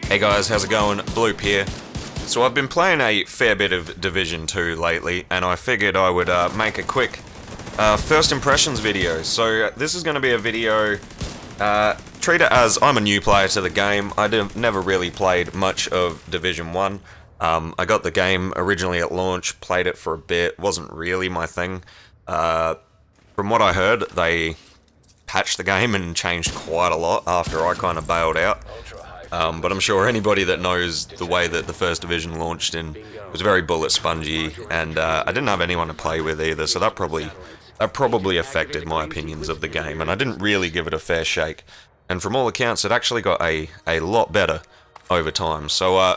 Hey guys, how's it going? Bloop here. So I've been playing a fair bit of Division 2 lately, and I figured I would make a quick first impressions video. So this is going to be a video, treat it as I'm a new player to the game. Never really played much of Division 1. I got the game originally at launch, played it for a bit, wasn't really my thing. From what I heard, they patched the game and changed quite a lot after I kind of bailed out. But I'm sure anybody that knows the way that the first Division launched in was very bullet spongy, and I didn't have anyone to play with either, so that probably affected my opinions of the game, and I didn't really give it a fair shake. And from all accounts, it actually got a lot better over time. So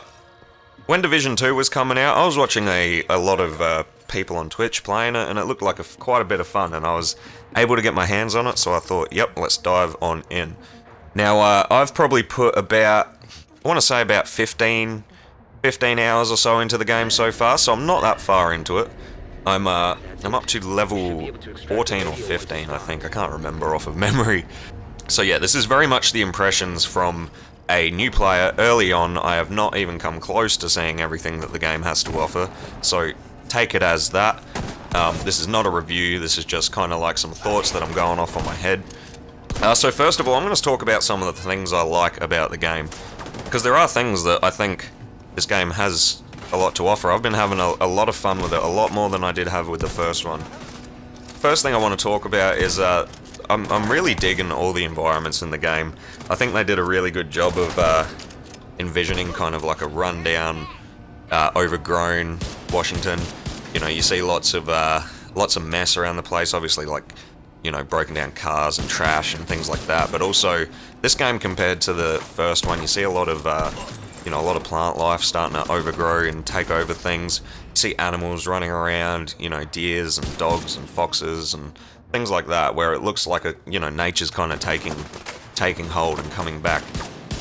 when Division 2 was coming out, I was watching a lot of people on Twitch playing it, and it looked like quite a bit of fun, and I was able to get my hands on it, so I thought, yep, let's dive on in. Now, I've probably put about, I want to say about 15 hours or so into the game so far, so I'm not that far into it. I'm up to level 14 or 15, I think. I can't remember off of memory. So yeah, this is very much the impressions from a new player. Early on, I have not even come close to seeing everything that the game has to offer, so take it as that. This is not a review, this is just kind of like some thoughts that I'm going off on my head. So first of all, I'm going to talk about some of the things I like about the game, because there are things that I think this game has a lot to offer. I've been having a lot of fun with it, a lot more than I did have with the first one. First thing I want to talk about is I'm really digging all the environments in the game. I think they did a really good job of envisioning kind of like a rundown, overgrown Washington. You know, you see lots of mess around the place, obviously, like, you know, broken down cars and trash and things like that, but also this game compared to the first one, you see a lot of you know, a lot of plant life starting to overgrow and take over things. You see animals running around, you know, deers and dogs and foxes and things like that, where it looks like you know, nature's kind of taking hold and coming back.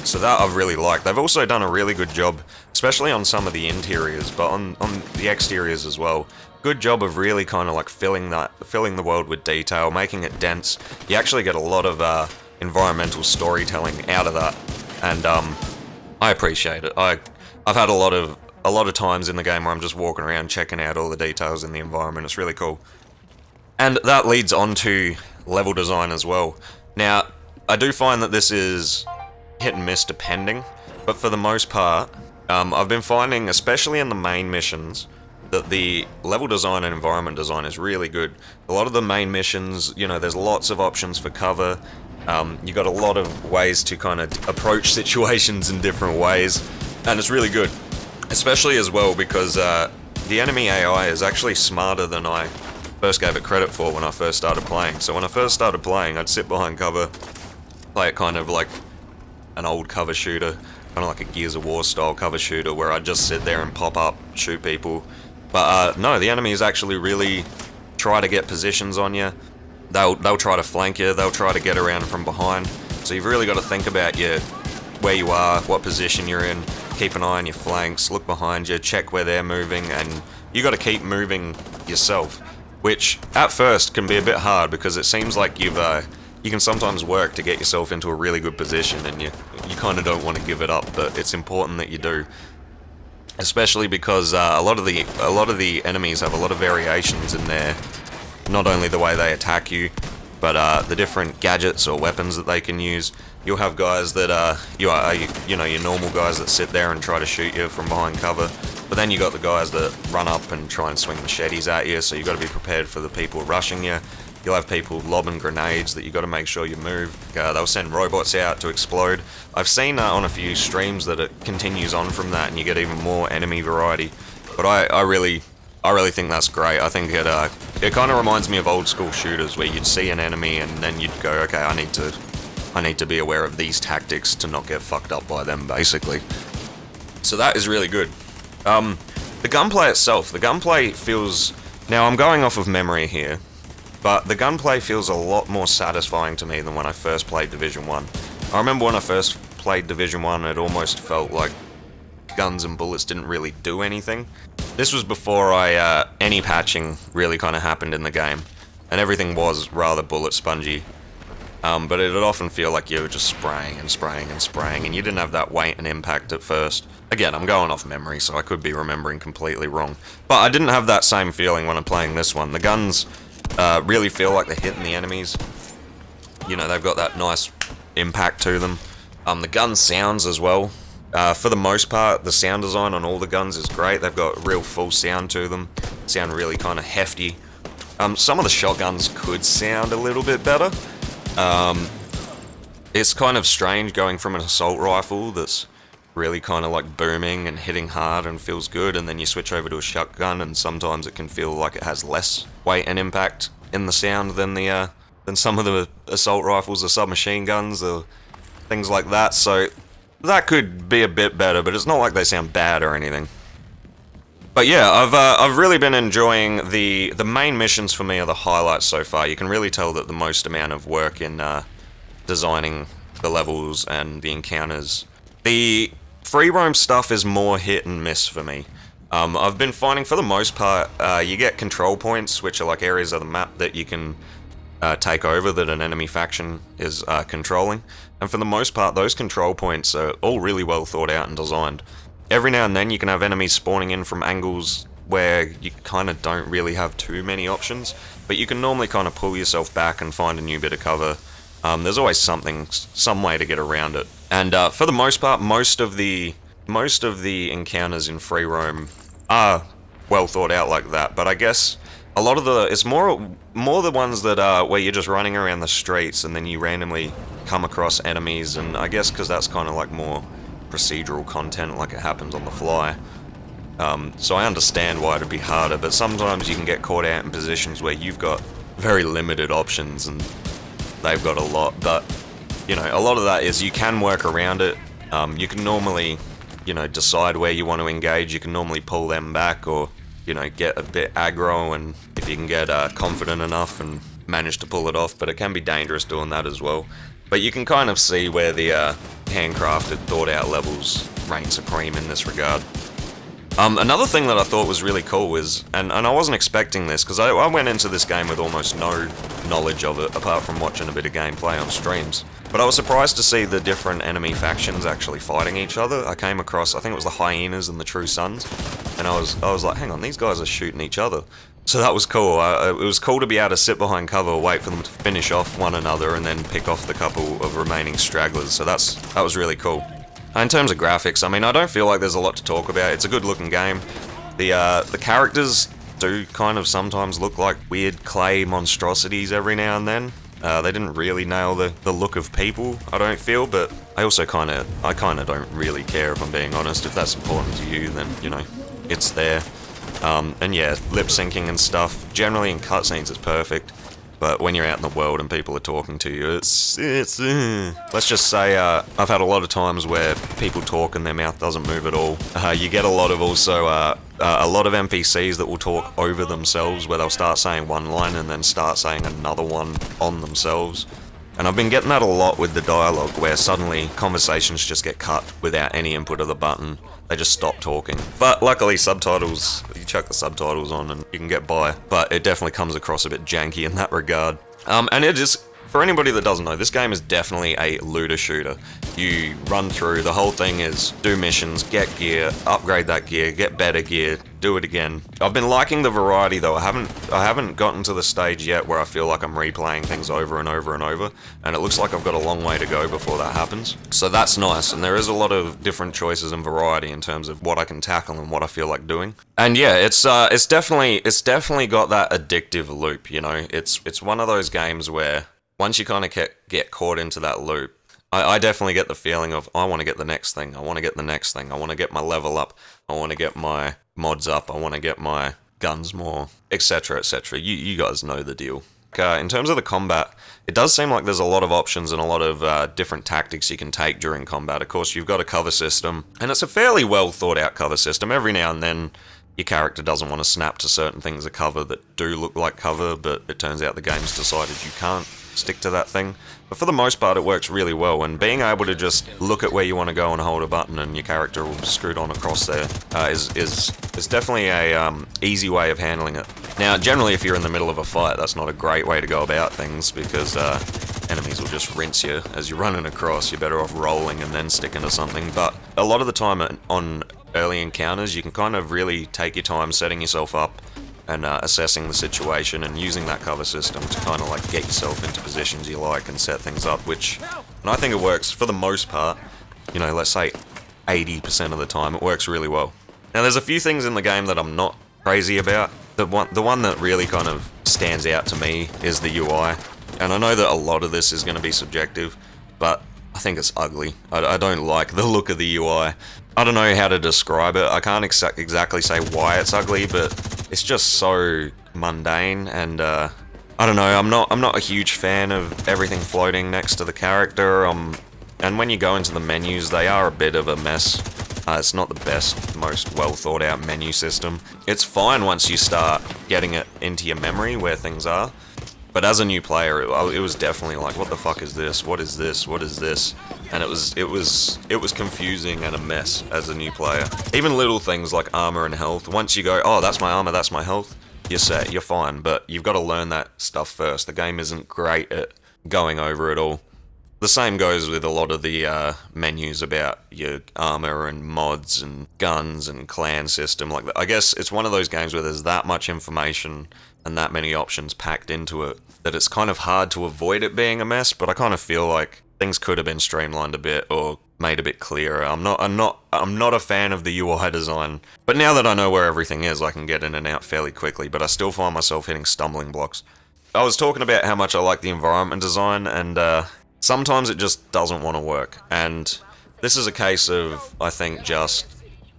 So that I've really liked. They've also done a really good job, especially on some of the interiors, but on the exteriors as well. Good job of really kind of like filling the world with detail, making it dense. You actually get a lot of environmental storytelling out of that, and I appreciate it. I've had a lot of times in the game where I'm just walking around checking out all the details in the environment. It's really cool, and that leads on to level design as well. Now, I do find that this is hit and miss depending, but for the most part, I've been finding, especially in the main missions, that the level design and environment design is really good. A lot of the main missions, you know, there's lots of options for cover. You got a lot of ways to kind of approach situations in different ways, and it's really good. Especially as well because the enemy AI is actually smarter than I first gave it credit for when I first started playing. So when I first started playing, I'd sit behind cover, play it kind of like an old cover shooter, kind of like a Gears of War style cover shooter, where I'd just sit there and pop up, shoot people. But no, the enemies actually really try to get positions on you. They'll try to flank you, they'll try to get around from behind. So you've really got to think about where you are, what position you're in, keep an eye on your flanks, look behind you, check where they're moving, and you got to keep moving yourself. Which, at first, can be a bit hard, because it seems like you can sometimes work to get yourself into a really good position, and you kind of don't want to give it up, but it's important that you do. Especially because a lot of the enemies have a lot of variations in there, not only the way they attack you, but the different gadgets or weapons that they can use. You'll have guys that you know, your normal guys that sit there and try to shoot you from behind cover, but then you got the guys that run up and try and swing machetes at you, so you got to be prepared for the people rushing you. You'll have people lobbing grenades that you got to make sure you move. They'll send robots out to explode. I've seen on a few streams that it continues on from that, and you get even more enemy variety. But I really think that's great. I think it kind of reminds me of old school shooters, where you'd see an enemy and then you'd go, okay, I need to be aware of these tactics to not get fucked up by them, basically. So that is really good. The gunplay itself, the gunplay feels, now I'm going off of memory here, but the gunplay feels a lot more satisfying to me than when I first played Division 1. I remember when I first played Division 1, it almost felt like guns and bullets didn't really do anything. This was before any patching really kind of happened in the game, and everything was rather bullet spongy. but it'd often feel like you were just spraying and spraying and spraying, and you didn't have that weight and impact at first. Again, I'm going off memory, so I could be remembering completely wrong. But I didn't have that same feeling when I'm playing this one. The guns really feel like they're hitting the enemies. You know, they've got that nice impact to them. The gun sounds as well. For the most part, the sound design on all the guns is great. They've got real full sound to them. Sound really kind of hefty. Some of the shotguns could sound a little bit better. It's kind of strange going from an assault rifle that's really kind of like booming and hitting hard and feels good, and then you switch over to a shotgun and sometimes it can feel like it has less weight and impact in the sound than some of the assault rifles or submachine guns or things like that. So that could be a bit better, but it's not like they sound bad or anything. But yeah, I've really been enjoying the main missions. For me are the highlights so far. You can really tell that the most amount of work in designing the levels and the encounters. The free roam stuff is more hit and miss for me. I've been finding for the most part, you get control points, which are like areas of the map that you can take over that an enemy faction is controlling. And for the most part, those control points are all really well thought out and designed. Every now and then you can have enemies spawning in from angles where you kind of don't really have too many options, but you can normally kind of pull yourself back and find a new bit of cover. There's always some way to get around it. And for the most part, most of the encounters in free roam are well thought out like that. But I guess a lot of it's more the ones that where you're just running around the streets and then you randomly come across enemies, and I guess because that's kind of like more procedural content, like it happens on the fly. So I understand why it'd be harder, but sometimes you can get caught out in positions where you've got very limited options and they've got a lot. But you know, a lot of that is you can work around it. You can normally, you know, decide where you want to engage. You can normally pull them back, or you know, get a bit aggro, and if you can get confident enough and manage to pull it off. But it can be dangerous doing that as well. But you can kind of see where the handcrafted, thought-out levels reign supreme in this regard. Another thing that I thought was really cool is, and I wasn't expecting this, because I went into this game with almost no knowledge of it, apart from watching a bit of gameplay on streams. But I was surprised to see the different enemy factions actually fighting each other. I came across, I think it was the Hyenas and the True Sons, and I was like, hang on, these guys are shooting each other. So that was cool. It was cool to be able to sit behind cover, wait for them to finish off one another, and then pick off the couple of remaining stragglers. So that was really cool. In terms of graphics, I mean, I don't feel like there's a lot to talk about. It's a good looking game. The characters do kind of sometimes look like weird clay monstrosities every now and then. They didn't really nail the look of people, I don't feel, but I kind of don't really care, if I'm being honest. If that's important to you, then, you know, it's there. And yeah, lip syncing and stuff, generally in cutscenes it's perfect, but when you're out in the world and people are talking to you, it's let's just say, I've had a lot of times where people talk and their mouth doesn't move at all. You get a lot of NPCs that will talk over themselves, where they'll start saying one line and then start saying another one on themselves. And I've been getting that a lot with the dialogue, where suddenly conversations just get cut without any input of the button. They just stop talking. But luckily subtitles, you chuck the subtitles on and you can get by. But it definitely comes across a bit janky in that regard. And it is, for anybody that doesn't know, this game is definitely a looter shooter. You run through, the whole thing is do missions, get gear, upgrade that gear, get better gear, do it again. I've been liking the variety though. I haven't gotten to the stage yet where I feel like I'm replaying things over and over and over, and it looks like I've got a long way to go before that happens. So that's nice, and there is a lot of different choices and variety in terms of what I can tackle and what I feel like doing. And yeah, it's definitely got that addictive loop, you know. It's one of those games where once you kind of get caught into that loop, I definitely get the feeling of, I want to get the next thing, I want to get the next thing, I want to get my level up, I want to get my mods up, I want to get my guns more, etc, etc. You guys know the deal. In terms of the combat, it does seem like there's a lot of options and a lot of different tactics you can take during combat. Of course, you've got a cover system, and it's a fairly well thought out cover system. Every now and then, your character doesn't want to snap to certain things of cover that do look like cover, but it turns out the game's decided you can't stick to that thing. But for the most part, it works really well, and being able to just look at where you want to go and hold a button and your character will scoot on across there is definitely a easy way of handling it. Now, generally, if you're in the middle of a fight, that's not a great way to go about things, because enemies will just rinse you as you're running across. You're better off rolling and then sticking to something. But a lot of the time on early encounters, you can kind of really take your time setting yourself up and assessing the situation and using that cover system to kind of like get yourself into positions you like and set things up, and I think it works for the most part. You know, let's say 80% of the time, it works really well. Now, there's a few things in the game that I'm not crazy about. The one that really kind of stands out to me is the UI. And I know that a lot of this is going to be subjective, but I think it's ugly. I don't like the look of the UI. I don't know how to describe it. I can't exactly say why it's ugly, but it's just so mundane, and I don't know. I'm not a huge fan of everything floating next to the character. And when you go into the menus, they are a bit of a mess. It's not the best, most well thought out menu system. It's fine once you start getting it into your memory where things are. But as a new player, it was definitely like, what the fuck is this? What is this? What is this? And it was confusing and a mess as a new player. Even little things like armor and health. Once you go, oh, that's my armor, that's my health, you're set, you're fine. But you've got to learn that stuff first. The game isn't great at going over it all. The same goes with a lot of the menus about your armor and mods and guns and clan system. Like, I guess it's one of those games where there's that much information and that many options packed into it that it's kind of hard to avoid it being a mess. But I kind of feel like things could have been streamlined a bit or made a bit clearer. I'm not a fan of the UI design. But now that I know where everything is, I can get in and out fairly quickly. But I still find myself hitting stumbling blocks. I was talking about how much I like the environment design, and sometimes it just doesn't want to work. And this is a case of, I think, just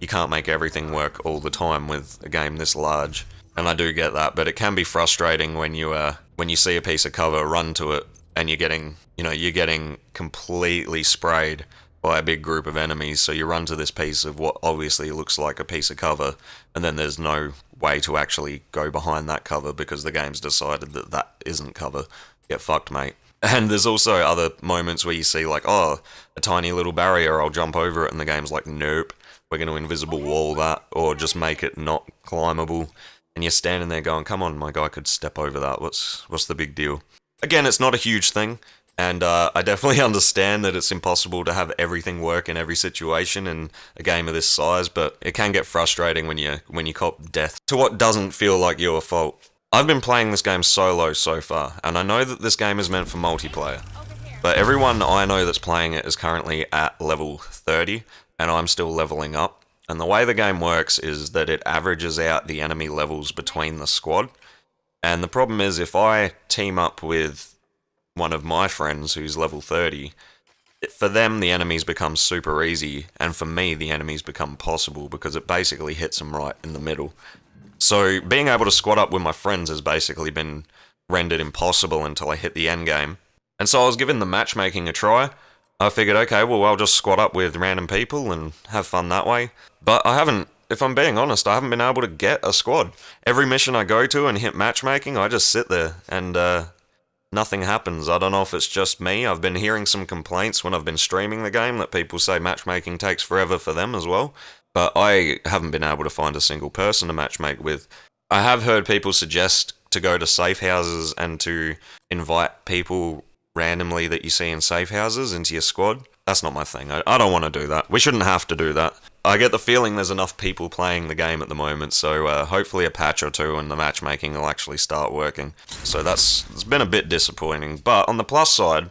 you can't make everything work all the time with a game this large. And I do get that, but it can be frustrating when you see a piece of cover, run to it, and you're getting completely sprayed by a big group of enemies. So you run to this piece of what obviously looks like a piece of cover, and then there's no way to actually go behind that cover because the game's decided that that isn't cover. Get fucked, mate. And there's also other moments where you see like, oh, a tiny little barrier, I'll jump over it, and the game's like, nope, we're going to invisible wall that, or just make it not climbable. And you're standing there going, come on, my guy could step over that, what's the big deal? Again, it's not a huge thing, and I definitely understand that it's impossible to have everything work in every situation in a game of this size, but it can get frustrating when you cop death to what doesn't feel like your fault. I've been playing this game solo so far, and I know that this game is meant for multiplayer, but everyone I know that's playing it is currently at level 30, and I'm still leveling up. And the way the game works is that it averages out the enemy levels between the squad. And the problem is, if I team up with one of my friends who's level 30, for them the enemies become super easy, and for me the enemies become possible because it basically hits them right in the middle. So being able to squad up with my friends has basically been rendered impossible until I hit the end game. And so I was giving the matchmaking a try. I figured, okay, well, I'll just squad up with random people and have fun that way. But I haven't, if I'm being honest, I haven't been able to get a squad. Every mission I go to and hit matchmaking, I just sit there and nothing happens. I don't know if it's just me. I've been hearing some complaints when I've been streaming the game that people say matchmaking takes forever for them as well. But I haven't been able to find a single person to matchmake with. I have heard people suggest to go to safe houses and to invite people randomly that you see in safe houses into your squad. That's not my thing. I don't want to do that. We shouldn't have to do that. I get the feeling there's enough people playing the game at the moment, so hopefully a patch or two and the matchmaking will actually start working. So it's been a bit disappointing. But on the plus side,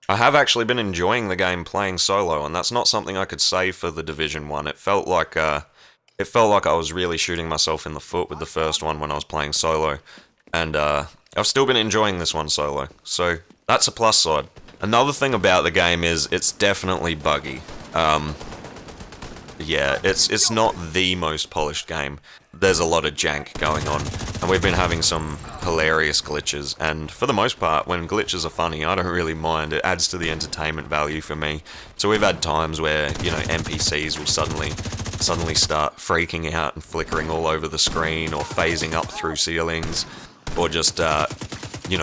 I have actually been enjoying the game playing solo, and that's not something I could say for the Division 1. It felt like I was really shooting myself in the foot with the first one when I was playing solo. And I've still been enjoying this one solo, so that's a plus side. Another thing about the game is it's definitely buggy. Yeah, it's not the most polished game. There's a lot of jank going on, and we've been having some hilarious glitches, and for the most part, when glitches are funny, I don't really mind. It adds to the entertainment value for me. So we've had times where, NPCs will suddenly start freaking out and flickering all over the screen, or phasing up through ceilings, or just,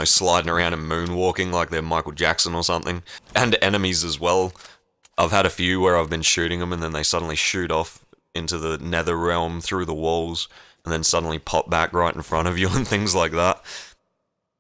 sliding around and moonwalking like they're Michael Jackson or something. And enemies as well. I've had a few where I've been shooting them and then they suddenly shoot off into the nether realm through the walls and then suddenly pop back right in front of you and things like that.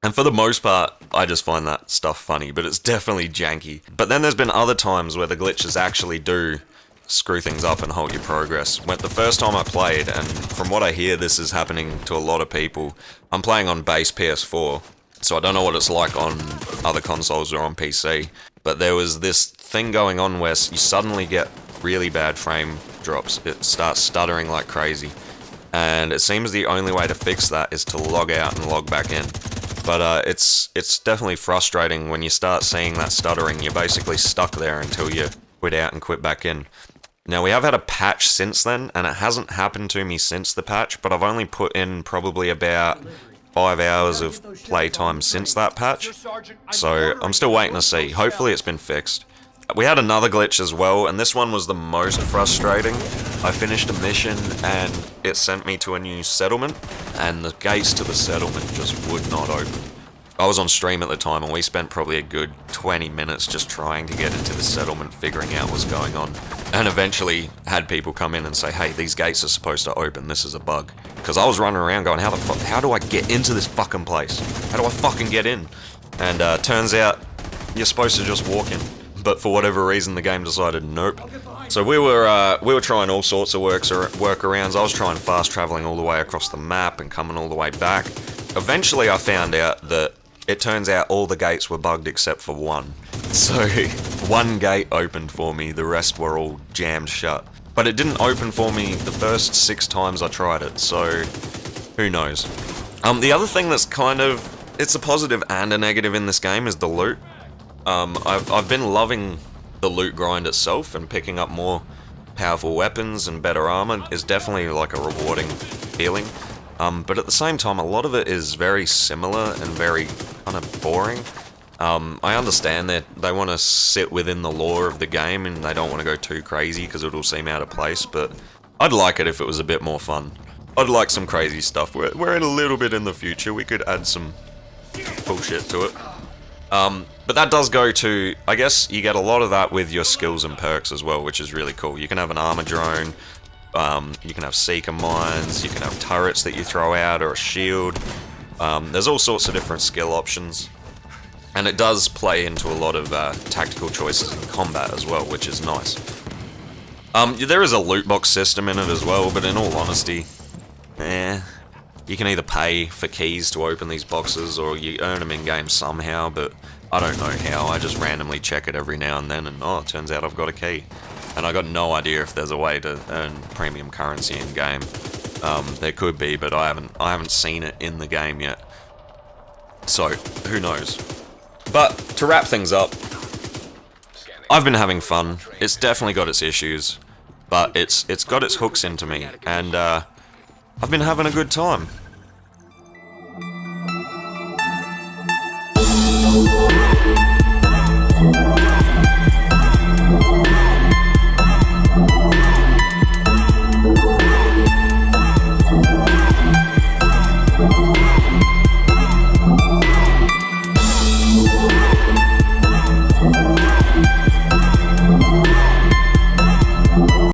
And for the most part, I just find that stuff funny, but it's definitely janky. But then there's been other times where the glitches actually do screw things up and halt your progress. When the first time I played, and from what I hear this is happening to a lot of people, I'm playing on base PS4, so I don't know what it's like on other consoles or on PC, but there was this thing going on where you suddenly get really bad frame drops. It starts stuttering like crazy, and it seems the only way to fix that is to log out and log back in. But it's definitely frustrating when you start seeing that stuttering. You're basically stuck there until you quit out and quit back in. Now, we have had a patch since then, and it hasn't happened to me since the patch, but I've only put in probably about 5 hours of playtime since that patch, so I'm still waiting to see. Hopefully it's been fixed. We had another glitch as well, and this one was the most frustrating. I finished a mission, and it sent me to a new settlement, and the gates to the settlement just would not open. I was on stream at the time, and we spent probably a good 20 minutes just trying to get into the settlement, figuring out what's going on. And eventually had people come in and say, hey, these gates are supposed to open, this is a bug. Because I was running around going, how do I get into this fucking place? How do I fucking get in? And turns out, you're supposed to just walk in. But for whatever reason, the game decided nope. So we were trying all sorts of workarounds. I was trying fast traveling all the way across the map and coming all the way back. Eventually I found out that it turns out all the gates were bugged except for one. So one gate opened for me, the rest were all jammed shut. But it didn't open for me the first 6 times I tried it, so who knows. The other thing that's kind of, it's a positive and a negative in this game is the loot. I've been loving the loot grind itself, and picking up more powerful weapons and better armor is definitely like a rewarding feeling. But at the same time, a lot of it is very similar and very kind of boring. I understand that they want to sit within the lore of the game and they don't want to go too crazy because it'll seem out of place, but I'd like it if it was a bit more fun. I'd like some crazy stuff. We're in a little bit in the future, we could add some bullshit to it. But that does go to, I guess you get a lot of that with your skills and perks as well, which is really cool. You can have an armor drone, you can have seeker mines, you can have turrets that you throw out, or a shield. There's all sorts of different skill options. And it does play into a lot of tactical choices in combat as well, which is nice. There is a loot box system in it as well, but in all honesty, you can either pay for keys to open these boxes, or you earn them in-game somehow, but I don't know how. I just randomly check it every now and then, and oh, it turns out I've got a key. And I got no idea if there's a way to earn premium currency in-game. There could be, but I haven't seen it in the game yet. So, who knows? But, to wrap things up, I've been having fun. It's definitely got its issues, but it's got its hooks into me, and I've been having a good time.